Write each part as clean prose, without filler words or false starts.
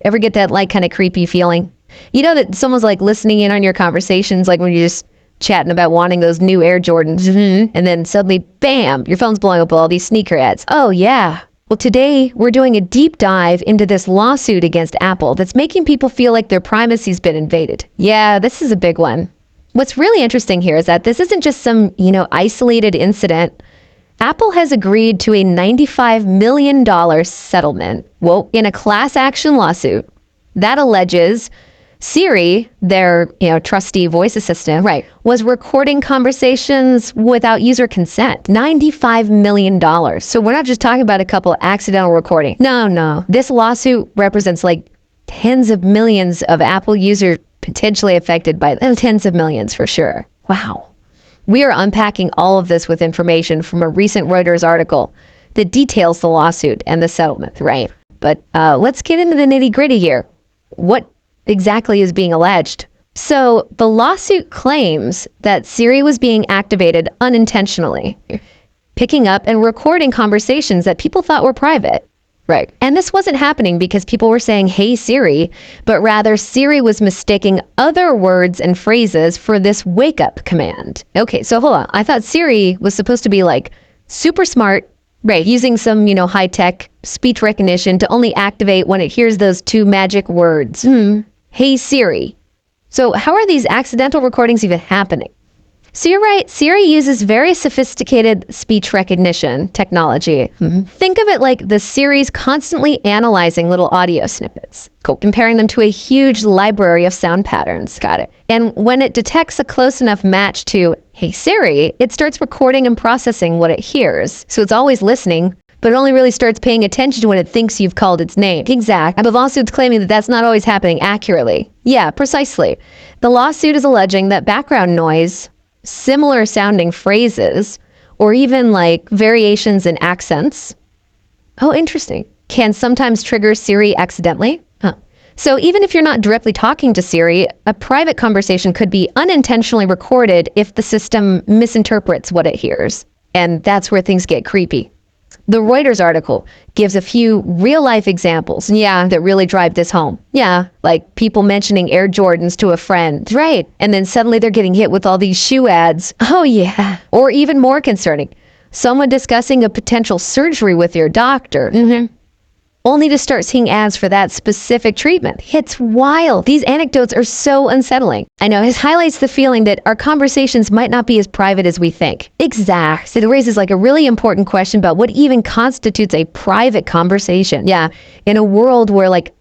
Ever get that like kind of creepy feeling? You know that someone's like listening in on your conversations, like when you're just chatting about wanting those new Air Jordans, and then suddenly, bam, your phone's blowing up with all these sneaker ads. Oh, yeah. Well, today we're doing a deep dive into this lawsuit against Apple that's making people feel like their privacy's been invaded. Yeah, this is a big one. What's really interesting here is that this isn't just some, isolated incident. Apple has agreed to a $95 million settlement, in a class action lawsuit that alleges Siri, their trusty voice assistant, was recording conversations without user consent. $95 million. So we're not just talking about a couple of accidental recordings. No. This lawsuit represents like tens of millions of Apple users potentially affected by tens of millions for sure. Wow. We are unpacking all of this with information from a recent Reuters article that details the lawsuit and the settlement, right? But let's get into the nitty-gritty here. What exactly is being alleged? So the lawsuit claims that Siri was being activated unintentionally, picking up and recording conversations that people thought were private. Right. And this wasn't happening because people were saying, "Hey Siri," but rather Siri was mistaking other words and phrases for this wake up command. Okay, so hold on. I thought Siri was supposed to be like super smart, right? Using some, high tech speech recognition to only activate when it hears those two magic words. Hey Siri. So how are these accidental recordings even happening? So you're right, Siri uses very sophisticated speech recognition technology. Think of it like the Siri's constantly analyzing little audio snippets, comparing them to a huge library of sound patterns. Got it. And when it detects a close enough match to, "Hey Siri," it starts recording and processing what it hears. So it's always listening, but it only really starts paying attention when it thinks you've called its name. Exact. But lawsuits claiming that that's not always happening accurately. Yeah, precisely. The lawsuit is alleging that background noise, similar sounding phrases, or even like variations in accents, interesting, can sometimes trigger Siri accidentally. So even if you're not directly talking to Siri, a private conversation could be unintentionally recorded if the system misinterprets what it hears. And that's where things get creepy. The Reuters article gives a few real-life examples, that really drive this home. Like people mentioning Air Jordans to a friend, right? And then suddenly they're getting hit with all these shoe ads. Oh, yeah. Or even more concerning, someone discussing a potential surgery with your doctor. Only to start seeing ads for that specific treatment. It's wild. These anecdotes are so unsettling. I know, it highlights the feeling that our conversations might not be as private as we think. Exact. It raises like a really important question about what even constitutes a private conversation. In a world where like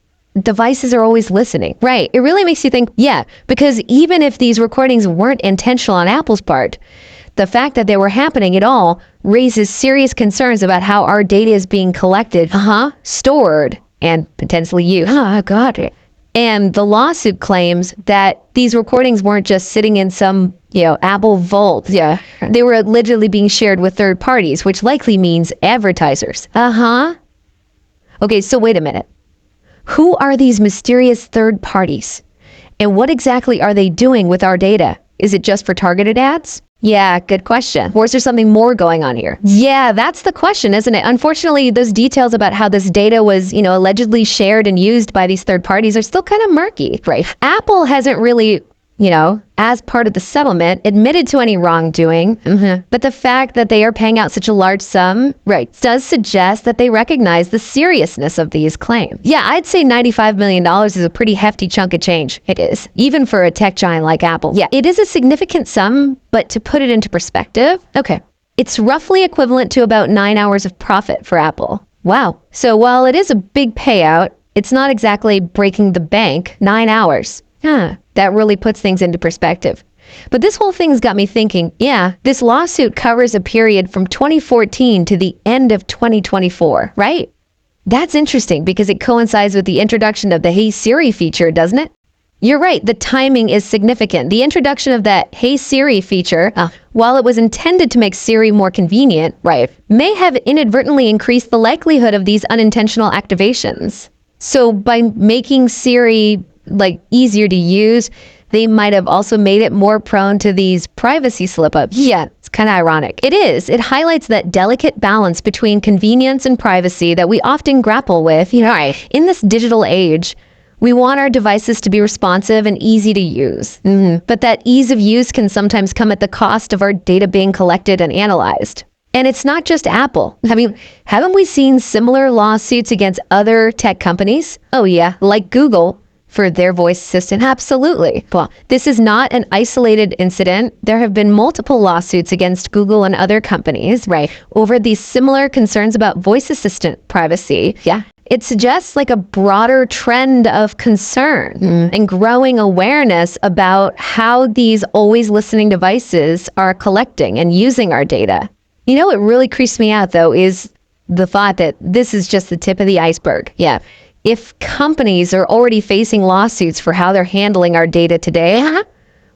devices are always listening. Right. It really makes you think, because even if these recordings weren't intentional on Apple's part, the fact that they were happening at all raises serious concerns about how our data is being collected, stored, and potentially used. Got it. And the lawsuit claims that these recordings weren't just sitting in some, Apple vault. They were allegedly being shared with third parties, which likely means advertisers. Okay, so wait a minute. Who are these mysterious third parties? And what exactly are they doing with our data? Is it just for targeted ads? Yeah, good question. Or is there something more going on here? Yeah, that's the question, isn't it? Unfortunately, those details about how this data was, allegedly shared and used by these third parties are still kind of murky, right? Apple hasn't really, as part of the settlement, admitted to any wrongdoing. But the fact that they are paying out such a large sum, does suggest that they recognize the seriousness of these claims. Yeah, I'd say $95 million is a pretty hefty chunk of change. It is. Even for a tech giant like Apple. Yeah, it is a significant sum, but to put it into perspective, it's roughly equivalent to about 9 hours of profit for Apple. Wow. So while it is a big payout, it's not exactly breaking the bank. 9 hours. That really puts things into perspective. But this whole thing's got me thinking, this lawsuit covers a period from 2014 to the end of 2024, right? That's interesting because it coincides with the introduction of the Hey Siri feature, doesn't it? You're right, the timing is significant. The introduction of that Hey Siri feature, while it was intended to make Siri more convenient, may have inadvertently increased the likelihood of these unintentional activations. So by making Siri easier to use, they might have also made it more prone to these privacy slip-ups. Yeah, it's kind of ironic. It is. It highlights that delicate balance between convenience and privacy that we often grapple with. In this digital age, We want our devices to be responsive and easy to use. But that ease of use can sometimes come at the cost of our data being collected and analyzed. And it's not just Apple. I mean, haven't we seen similar lawsuits against other tech companies? Oh yeah, like Google for their voice assistant. Absolutely. Well, this is not an isolated incident. There have been multiple lawsuits against Google and other companies, right, over these similar concerns about voice assistant privacy. Yeah. It suggests like a broader trend of concern and growing awareness about how these always listening devices are collecting and using our data. You know what really creeps me out, though, is the thought that this is just the tip of the iceberg. Yeah. If companies are already facing lawsuits for how they're handling our data today,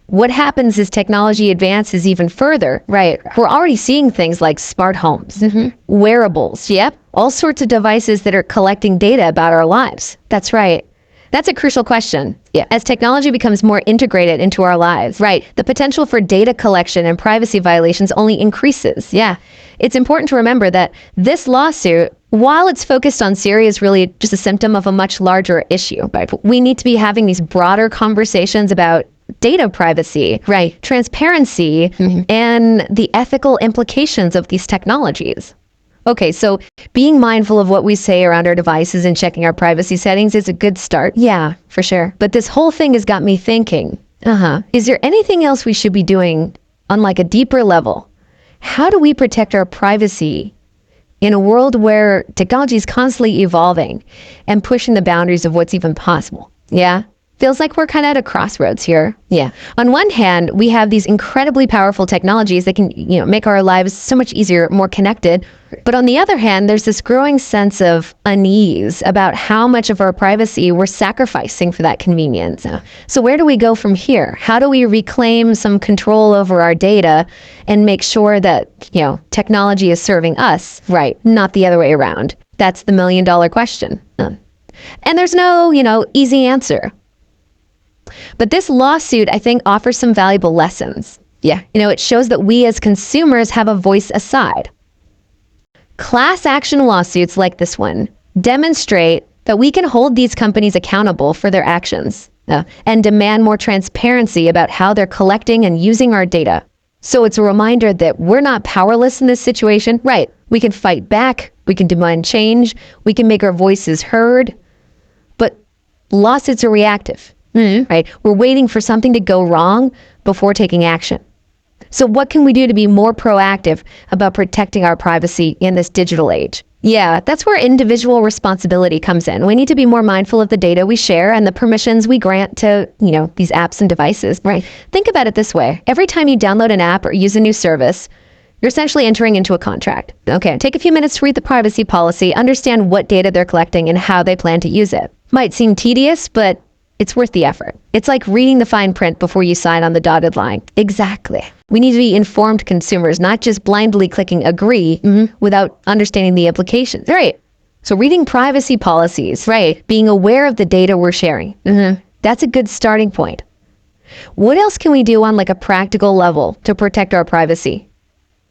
what happens as technology advances even further? Right. We're already seeing things like smart homes, wearables, yep, all sorts of devices that are collecting data about our lives. That's right. That's a crucial question. Yeah. As technology becomes more integrated into our lives, right, the potential for data collection and privacy violations only increases. Yeah. It's important to remember that this lawsuit, while it's focused on Siri, is really just a symptom of a much larger issue. Right? We need to be having these broader conversations about data privacy, right, transparency, and the ethical implications of these technologies. Okay, so being mindful of what we say around our devices and checking our privacy settings is a good start. Yeah, for sure. But this whole thing has got me thinking, is there anything else we should be doing on like a deeper level? How do we protect our privacy in a world where technology is constantly evolving and pushing the boundaries of what's even possible? Yeah. Feels like we're kind of at a crossroads here. Yeah. On one hand, we have these incredibly powerful technologies that can, make our lives so much easier, more connected. But on the other hand, there's this growing sense of unease about how much of our privacy we're sacrificing for that convenience. So where do we go from here? How do we reclaim some control over our data and make sure that, technology is serving us, right, not the other way around? That's the million-dollar question. And there's no, easy answer. But this lawsuit, I think, offers some valuable lessons. Yeah. It shows that we as consumers have a voice aside. Class action lawsuits like this one demonstrate that we can hold these companies accountable for their actions and demand more transparency about how they're collecting and using our data. So it's a reminder that we're not powerless in this situation. Right. We can fight back. We can demand change. We can make our voices heard. But lawsuits are reactive. Right? We're waiting for something to go wrong before taking action. So what can we do to be more proactive about protecting our privacy in this digital age? Yeah, that's where individual responsibility comes in. We need to be more mindful of the data we share and the permissions we grant to, these apps and devices. Right? Think about it this way. Every time you download an app or use a new service, you're essentially entering into a contract. Okay, take a few minutes to read the privacy policy, understand what data they're collecting and how they plan to use it. Might seem tedious, but it's worth the effort. It's like reading the fine print before you sign on the dotted line. Exactly. We need to be informed consumers, not just blindly clicking agree without understanding the implications. Right. So reading privacy policies, right, being aware of the data we're sharing. That's a good starting point. What else can we do on like a practical level to protect our privacy?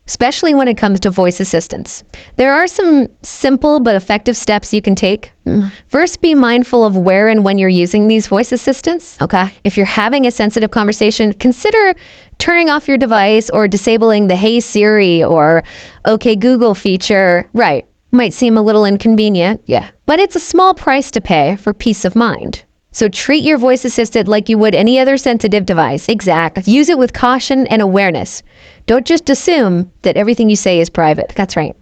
Especially when it comes to voice assistants. There are some simple but effective steps you can take. First, be mindful of where and when you're using these voice assistants. Okay. If you're having a sensitive conversation, consider turning off your device or disabling the Hey Siri or OK Google feature. Right. Might seem a little inconvenient. Yeah. But it's a small price to pay for peace of mind. So treat your voice assistant like you would any other sensitive device. Exactly. Use it with caution and awareness. Don't just assume that everything you say is private. That's right.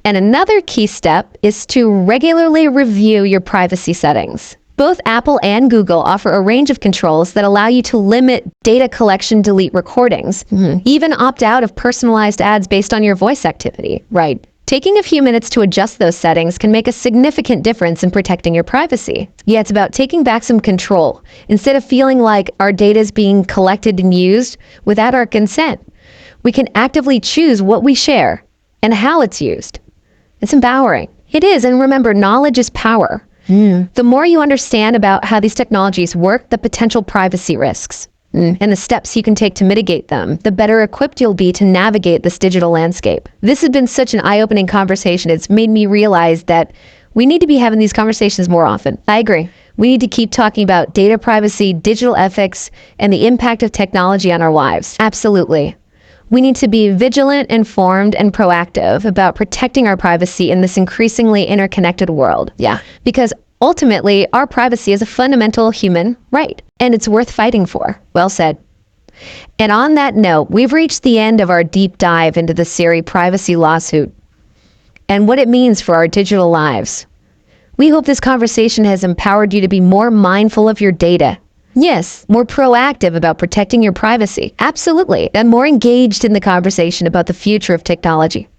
And another key step is to regularly review your privacy settings. Both Apple and Google offer a range of controls that allow you to limit data collection, delete recordings, even opt out of personalized ads based on your voice activity. Right. Taking a few minutes to adjust those settings can make a significant difference in protecting your privacy. Yeah, it's about taking back some control instead of feeling like our data is being collected and used without our consent. We can actively choose what we share and how it's used. It's empowering. It is, and remember, knowledge is power. The more you understand about how these technologies work, the potential privacy risks and the steps you can take to mitigate them, the better equipped you'll be to navigate this digital landscape. This has been such an eye-opening conversation. It's made me realize that we need to be having these conversations more often. I agree. We need to keep talking about data privacy, digital ethics, and the impact of technology on our lives. Absolutely. We need to be vigilant, informed, and proactive about protecting our privacy in this increasingly interconnected world. Yeah. Because ultimately, our privacy is a fundamental human right, and it's worth fighting for. Well said. And on that note, we've reached the end of our deep dive into the Siri privacy lawsuit and what it means for our digital lives. We hope this conversation has empowered you to be more mindful of your data. Yes, more proactive about protecting your privacy. Absolutely. And more engaged in the conversation about the future of technology.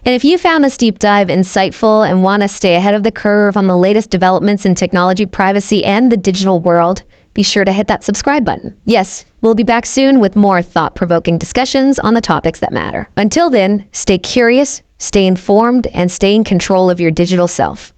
And if you found this deep dive insightful and want to stay ahead of the curve on the latest developments in technology, privacy, and the digital world, be sure to hit that subscribe button. Yes, we'll be back soon with more thought-provoking discussions on the topics that matter. Until then, stay curious, stay informed, and stay in control of your digital self.